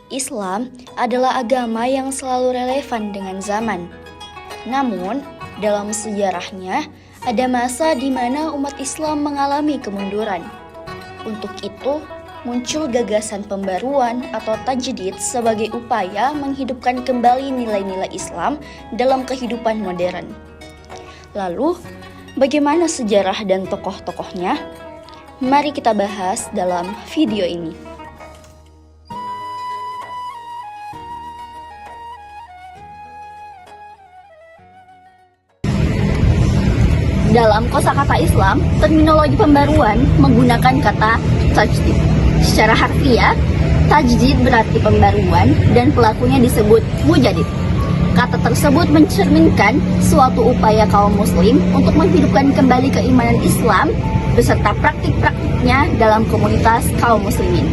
Islam adalah agama yang selalu relevan dengan zaman. Namun, dalam sejarahnya, ada masa di mana umat Islam mengalami kemunduran. Untuk itu, muncul gagasan pembaruan atau tajdid sebagai upaya menghidupkan kembali nilai-nilai Islam dalam kehidupan modern. Lalu, bagaimana sejarah dan tokoh-tokohnya? Mari kita bahas dalam video ini. Dalam kosakata Islam, terminologi pembaruan menggunakan kata tajdid. Secara harfiah, tajdid berarti pembaruan dan pelakunya disebut mujaddid. Kata tersebut mencerminkan suatu upaya kaum muslim untuk menghidupkan kembali keimanan Islam beserta praktik-praktiknya dalam komunitas kaum muslimin.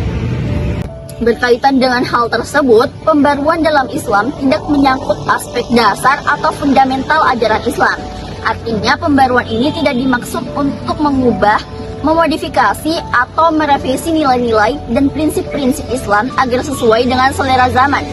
Berkaitan dengan hal tersebut, pembaruan dalam Islam tidak menyangkut aspek dasar atau fundamental ajaran Islam. Artinya pembaruan ini tidak dimaksud untuk mengubah, memodifikasi, atau merevisi nilai-nilai dan prinsip-prinsip Islam agar sesuai dengan selera zaman.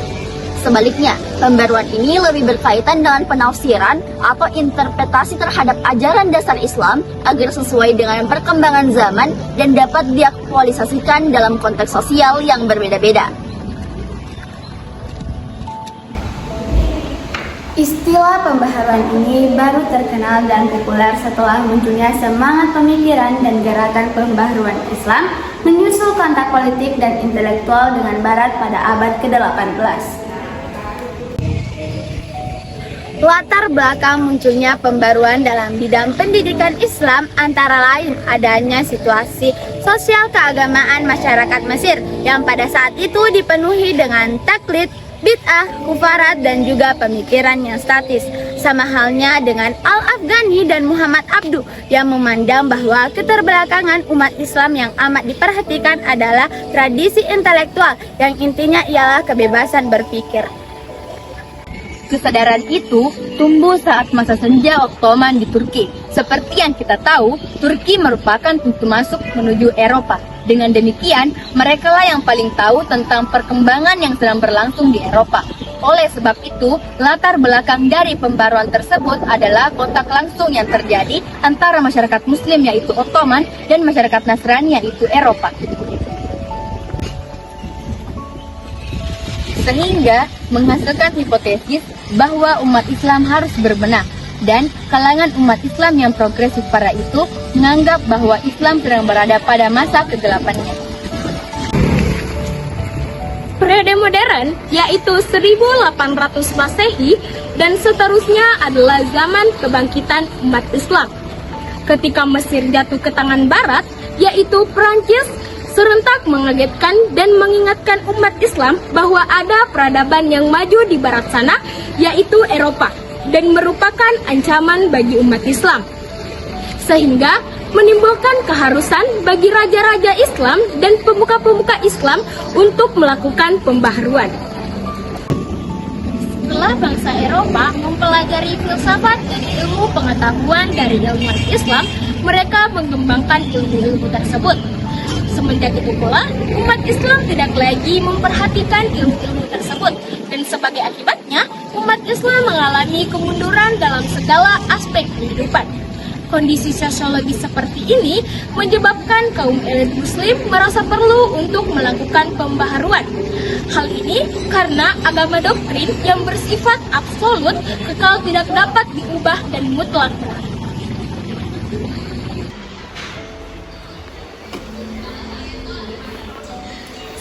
Sebaliknya, pembaruan ini lebih berkaitan dengan penafsiran atau interpretasi terhadap ajaran dasar Islam agar sesuai dengan perkembangan zaman dan dapat diaktualisasikan dalam konteks sosial yang berbeda-beda. Istilah pembaharuan ini baru terkenal dan populer setelah munculnya semangat pemikiran dan gerakan pembaharuan Islam menyusul kontak politik dan intelektual dengan Barat pada abad ke-18. Latar belakang munculnya pembaruan dalam bidang pendidikan Islam antara lain adanya situasi sosial keagamaan masyarakat Mesir yang pada saat itu dipenuhi dengan taklid, bid'ah, kufarat, dan juga pemikiran yang statis. Sama halnya dengan Al-Afghani dan Muhammad Abduh yang memandang bahwa keterbelakangan umat Islam yang amat diperhatikan adalah tradisi intelektual yang intinya ialah kebebasan berpikir. Kesadaran itu tumbuh saat masa senja Ottoman di Turki. Seperti yang kita tahu, Turki merupakan pintu masuk menuju Eropa. Dengan demikian, merekalah yang paling tahu tentang perkembangan yang sedang berlangsung di Eropa. Oleh sebab itu, latar belakang dari pembaruan tersebut adalah kontak langsung yang terjadi antara masyarakat Muslim yaitu Ottoman dan masyarakat Nasrani yaitu Eropa. Sehingga menghasilkan hipotesis bahwa umat Islam harus berbenah, dan kalangan umat Islam yang progresif para itu menganggap bahwa Islam sedang berada pada masa kegelapannya. Periode modern, yaitu 1800 Masehi dan seterusnya adalah zaman kebangkitan umat Islam. Ketika Mesir jatuh ke tangan Barat, yaitu Prancis, serentak mengagetkan dan mengingatkan umat Islam bahwa ada peradaban yang maju di barat sana, yaitu Eropa, dan merupakan ancaman bagi umat Islam. Sehingga menimbulkan keharusan bagi raja-raja Islam dan pemuka-pemuka Islam untuk melakukan pembaharuan. Setelah bangsa Eropa mempelajari filsafat dan ilmu pengetahuan dari ilmuwan Islam, mereka mengembangkan ilmu-ilmu tersebut. Semenjak itu pula, umat Islam tidak lagi memperhatikan ilmu-ilmu tersebut, dan sebagai akibatnya, umat Islam mengalami kemunduran dalam segala aspek kehidupan. Kondisi sosiologis seperti ini menyebabkan kaum elit Muslim merasa perlu untuk melakukan pembaharuan. Hal ini karena agama doktrin yang bersifat absolut kekal tidak dapat diubah dan mutlak.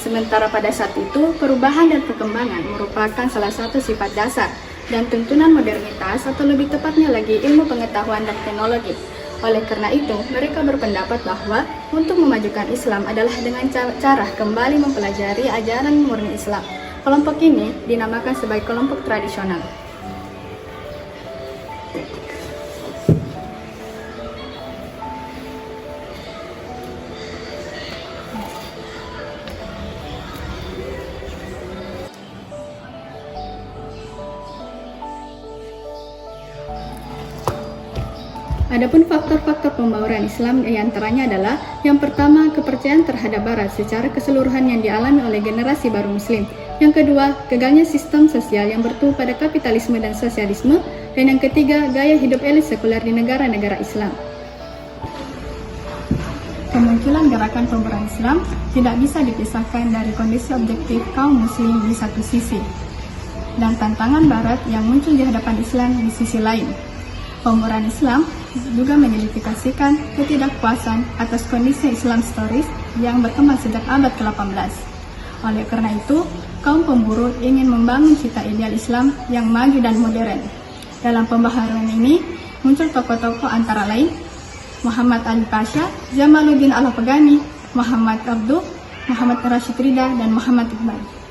Sementara pada saat itu, perubahan dan perkembangan merupakan salah satu sifat dasar dan tuntunan modernitas atau lebih tepatnya lagi ilmu pengetahuan dan teknologi. Oleh karena itu, mereka berpendapat bahwa untuk memajukan Islam adalah dengan cara kembali mempelajari ajaran murni Islam. Kelompok ini dinamakan sebagai kelompok tradisional. Adapun faktor-faktor pembauran Islam diantaranya adalah yang pertama, kepercayaan terhadap Barat secara keseluruhan yang dialami oleh generasi baru Muslim. Yang kedua, gagalnya sistem sosial yang bertumpu pada kapitalisme dan sosialisme. Dan yang ketiga, gaya hidup elit sekuler di negara-negara Islam. Kemunculan gerakan pemberontakan Islam tidak bisa dipisahkan dari kondisi objektif kaum muslim di satu sisi, dan tantangan barat yang muncul di hadapan Islam di sisi lain. Pemberontakan Islam juga mengidentifikasikan ketidakpuasan atas kondisi Islam historis yang berkembang sejak abad ke-18. Oleh karena itu, kaum pemburu ingin membangun cita ideal Islam yang maju dan modern. Dalam pembaharuan ini, muncul tokoh-tokoh antara lain Muhammad Ali Pasha, Jamaluddin Al-Afghani, Muhammad Abduh, Muhammad Rashid Ridha, dan Muhammad Iqbal.